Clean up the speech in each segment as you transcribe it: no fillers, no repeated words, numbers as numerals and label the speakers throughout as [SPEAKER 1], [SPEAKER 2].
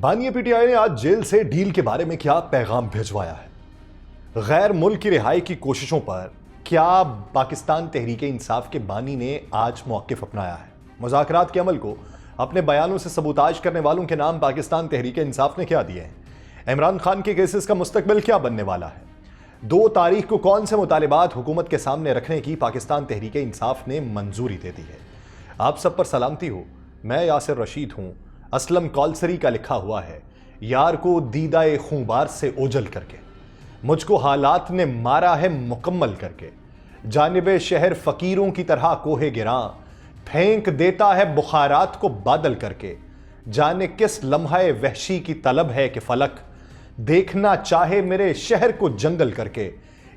[SPEAKER 1] بانی P T I نے آج جیل سے ڈیل کے بارے میں کیا پیغام بھیجوایا ہے؟ غیر ملک کی رہائی کی کوششوں پر کیا پاکستان تحریک انصاف کے بانی نے آج موقف اپنایا ہے؟ مذاکرات کے عمل کو اپنے بیانوں سے سبوتاژ کرنے والوں کے نام پاکستان تحریک انصاف نے کیا دیے ہیں؟ عمران خان کے کیسز کا مستقبل کیا بننے والا ہے؟ 2 تاریخ کو کون سے مطالبات حکومت کے سامنے رکھنے کی پاکستان تحریک انصاف نے منظوری دے دی ہے؟ آپ سب پر سلامتی ہو، میں یاسر رشید ہوں۔ اسلم کالسری کا لکھا ہوا ہے، یار کو دیدہ خونبار سے اوجل کر کے، مجھ کو حالات نے مارا ہے مکمل کر کے، جانب شہر فقیروں کی طرح کوہ گراں پھینک دیتا ہے بخارات کو بادل کر کے، جانے کس لمحہ وحشی کی طلب ہے کہ فلک دیکھنا چاہے میرے شہر کو جنگل کر کے،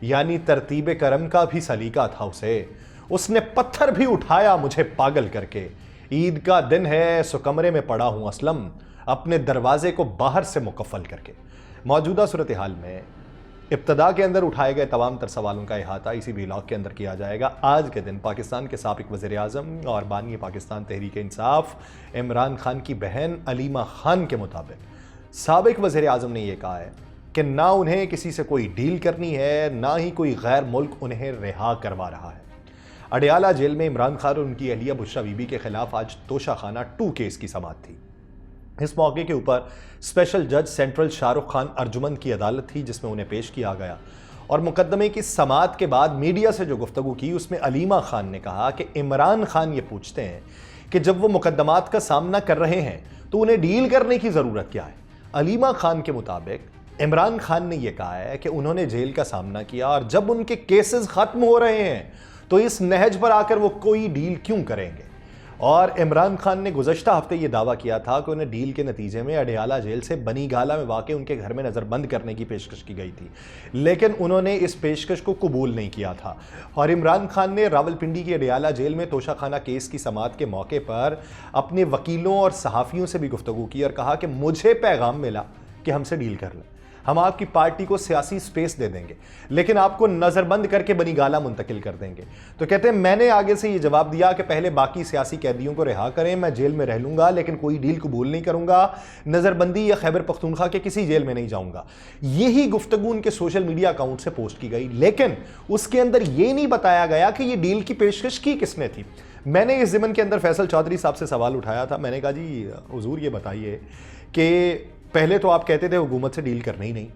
[SPEAKER 1] یعنی ترتیب کرم کا بھی سلیقہ تھا اسے، اس نے پتھر بھی اٹھایا مجھے پاگل کر کے، عید کا دن ہے سو کمرے میں پڑا ہوں اسلم اپنے دروازے کو باہر سے مقفل کر کے۔ موجودہ صورتحال میں ابتدا کے اندر اٹھائے گئے تمام تر سوالوں کا احاطہ اسی ویلاگ کے اندر کیا جائے گا۔ آج کے دن پاکستان کے سابق وزیر اعظم اور بانی پاکستان تحریک انصاف عمران خان کی بہن علیمہ خان کے مطابق سابق وزیر اعظم نے یہ کہا ہے کہ نہ انہیں کسی سے کوئی ڈیل کرنی ہے، نہ ہی کوئی غیر ملک انہیں رہا کروا رہا ہے۔ اڈیالہ جیل میں عمران خان اور ان کی اہلیہ بشرا بی بی کے خلاف آج توشہ خانہ 2 کیس کی سماعت تھی۔ اس موقع کے اوپر اسپیشل جج سینٹرل شاہ رخ خان ارجمن کی عدالت تھی جس میں انہیں پیش کیا گیا، اور مقدمے کی سماعت کے بعد میڈیا سے جو گفتگو کی اس میں علیمہ خان نے کہا کہ عمران خان یہ پوچھتے ہیں کہ جب وہ مقدمات کا سامنا کر رہے ہیں تو انہیں ڈیل کرنے کی ضرورت کیا ہے؟ علیمہ خان کے مطابق عمران خان نے یہ کہا ہے کہ انہوں نے جیل کا سامنا کیا اور جب ان کے کیسز ختم ہو رہے ہیں تو اس نہج پر آ کر وہ کوئی ڈیل کیوں کریں گے؟ اور عمران خان نے گزشتہ ہفتے یہ دعویٰ کیا تھا کہ انہیں ڈیل کے نتیجے میں اڈیالہ جیل سے بنی گالہ میں واقع ان کے گھر میں نظر بند کرنے کی پیشکش کی گئی تھی، لیکن انہوں نے اس پیشکش کو قبول نہیں کیا تھا۔ اور عمران خان نے راولپنڈی کی اڈیالہ جیل میں توشہ خانہ کیس کی سماعت کے موقع پر اپنے وکیلوں اور صحافیوں سے بھی گفتگو کی اور کہا کہ مجھے پیغام ملا کہ ہم سے ڈیل کر لیں، ہم آپ کی پارٹی کو سیاسی سپیس دے دیں گے لیکن آپ کو نظر بند کر کے بنی گالہ منتقل کر دیں گے۔ تو کہتے ہیں میں نے آگے سے یہ جواب دیا کہ پہلے باقی سیاسی قیدیوں کو رہا کریں، میں جیل میں رہ لوں گا لیکن کوئی ڈیل قبول نہیں کروں گا، نظر بندی یا خیبر پختونخوا کے کسی جیل میں نہیں جاؤں گا۔ یہی گفتگو ان کے سوشل میڈیا اکاؤنٹ سے پوسٹ کی گئی، لیکن اس کے اندر یہ نہیں بتایا گیا کہ یہ ڈیل کی پیشکش کی کس نے تھی۔ میں نے اس ضمن کے اندر فیصل چودھری صاحب سے سوال اٹھایا تھا، میں نے کہا جی حضور یہ بتائیے کہ پہلے تو آپ کہتے تھے حکومت سے ڈیل کرنا ہی نہیں،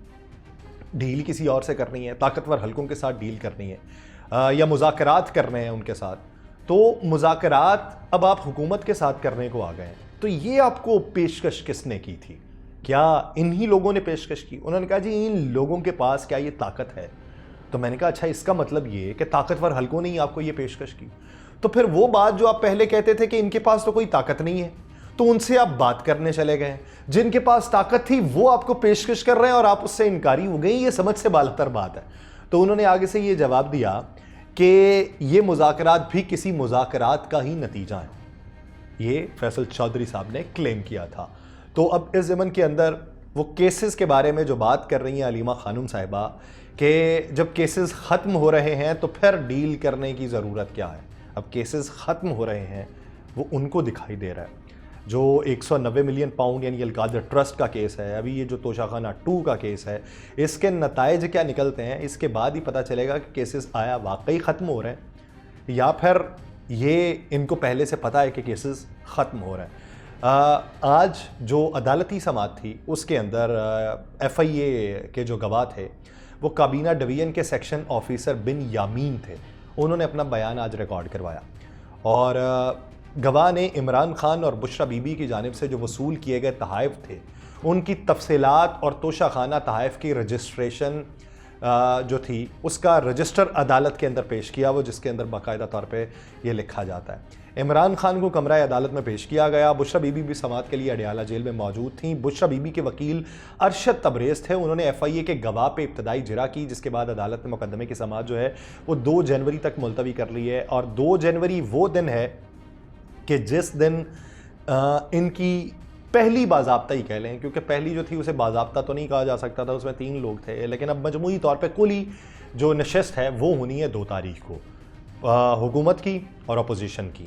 [SPEAKER 1] ڈیل کسی اور سے کرنی ہے، طاقتور حلقوں کے ساتھ ڈیل کرنی ہے یا مذاکرات کرنے ہیں ان کے ساتھ، تو مذاکرات اب آپ حکومت کے ساتھ کرنے کو آ گئے ہیں، تو یہ آپ کو پیشکش کس نے کی تھی؟ کیا انہی لوگوں نے پیشکش کی؟ انہوں نے کہا جی ان لوگوں کے پاس کیا یہ طاقت ہے؟ تو میں نے کہا اچھا اس کا مطلب یہ کہ طاقتور حلقوں نے ہی آپ کو یہ پیشکش کی؟ تو پھر وہ بات جو آپ پہلے کہتے تھے کہ ان کے پاس تو کوئی طاقت نہیں ہے تو ان سے آپ بات کرنے چلے گئے، جن کے پاس طاقت تھی وہ آپ کو پیشکش کر رہے ہیں اور آپ اس سے انکاری ہو گئی، یہ سمجھ سے بالاتر بات ہے۔ تو انہوں نے آگے سے یہ جواب دیا کہ یہ مذاکرات بھی کسی مذاکرات کا ہی نتیجہ ہے، یہ فیصل چودھری صاحب نے کلیم کیا تھا۔ تو اب اس ضمن کے اندر وہ کیسز کے بارے میں جو بات کر رہی ہیں علیمہ خانم صاحبہ کہ جب کیسز ختم ہو رہے ہیں تو پھر ڈیل کرنے کی ضرورت کیا ہے؟ اب کیسز ختم ہو رہے ہیں وہ ان کو دکھائی دے رہا ہے، جو 190 ملین پاؤنڈ یعنی القادر ٹرسٹ کا کیس ہے، ابھی یہ جو توشہ خانہ 2 کا کیس ہے، اس کے نتائج کیا نکلتے ہیں اس کے بعد ہی پتہ چلے گا کہ کیسز آیا واقعی ختم ہو رہے ہیں یا پھر یہ ان کو پہلے سے پتہ ہے کہ کیسز ختم ہو رہے ہیں۔ آج جو عدالتی سماعت تھی اس کے اندر ایف آئی اے کے جو گواہ تھے وہ کابینہ ڈویژن کے سیکشن آفیسر بن یامین تھے، انہوں نے اپنا بیان آج ریکارڈ کروایا اور گواہ نے عمران خان اور بشرا بی بی کی جانب سے جو وصول کیے گئے تحائف تھے ان کی تفصیلات اور توشہ خانہ تحائف کی رجسٹریشن جو تھی اس کا رجسٹر عدالت کے اندر پیش کیا، وہ جس کے اندر باقاعدہ طور پہ یہ لکھا جاتا ہے۔ عمران خان کو کمرہ عدالت میں پیش کیا گیا، بشرا بی بی بھی سماعت کے لیے اڈیالہ جیل میں موجود تھیں۔ بشرا بی بی کے وکیل ارشد تبریز تھے، انہوں نے ایف آئی اے کے گواہ پہ ابتدائی جرح کی جس کے بعد عدالت نے مقدمے کی سماعت جو ہے وہ 2 جنوری تک ملتوی کر لی ہے، اور 2 جنوری وہ دن ہے کہ جس دن ان کی پہلی باضابطہ کہہ لیں، کیونکہ پہلی جو تھی اسے باضابطہ تو نہیں کہا جا سکتا تھا، اس میں 3 لوگ تھے، لیکن اب مجموعی طور پہ کلی جو نشست ہے وہ ہونی ہے 2 تاریخ کو، حکومت کی اور اپوزیشن کی۔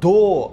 [SPEAKER 1] 2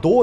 [SPEAKER 1] 2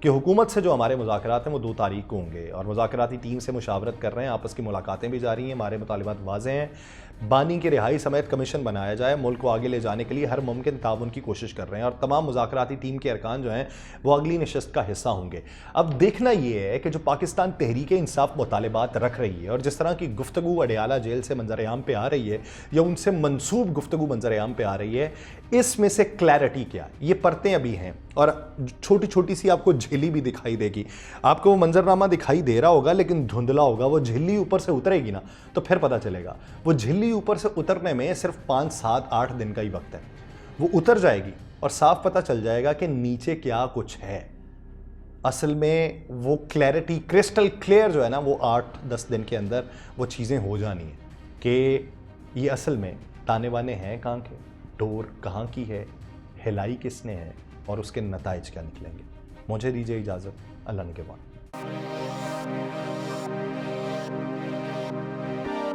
[SPEAKER 1] کہ حکومت سے جو ہمارے مذاکرات ہیں وہ 2 تاریخ کو ہوں گے اور مذاکراتی ٹیم سے مشاورت کر رہے ہیں, آپس کی ملاقاتیں بھی جاری ہیں, ہمارے مطالبات واضح ہیں, بانی کی رہائی سمیت کمیشن بنایا جائے, ملک کو آگے لے جانے کے لیے ہر ممکن تعاون کی کوشش کر رہے ہیں اور تمام مذاکراتی ٹیم کے ارکان جو ہیں وہ اگلی نشست کا حصہ ہوں گے. اب دیکھنا یہ ہے کہ جو پاکستان تحریک انصاف مطالبات رکھ رہی ہے اور جس طرح کی گفتگو اڈیالہ جیل سے منظر عام پہ آ رہی ہے یا ان سے منسوب گفتگو منظر عام پہ آ رہی ہے, اس میں سے کلیئرٹی کیا ہے؟ یہ پرتیں ابھی ہیں اور چھوٹی چھوٹی سی آپ کو جھلی بھی دکھائی دے گی. آپ کو وہ منظرنامہ دکھائی دے رہا ہوگا لیکن دھندلا ہوگا, وہ جھلی اوپر سے اترے گی نا تو پھر پتہ چلے گا. وہ جھلی اوپر سے اترنے میں صرف 5, 7, 8 دن کا ہی وقت ہے. وہ اتر جائے گی اور صاف پتہ چل جائے گا کہ نیچے کیا کچھ ہے. اصل میں وہ کلیئرٹی کرسٹل کلیئر جو ہے نا وہ 8-10 دن کے اندر وہ چیزیں ہو جانی ہیں کہ یہ اصل میں تانے بانے ہیں کہاں کے, ڈور کہاں کی ہے, ہلائی کس نے ہے اور اس کے نتائج کیا نکلیں گے. مجھے دیجیے اجازت, اللہ نگہبان.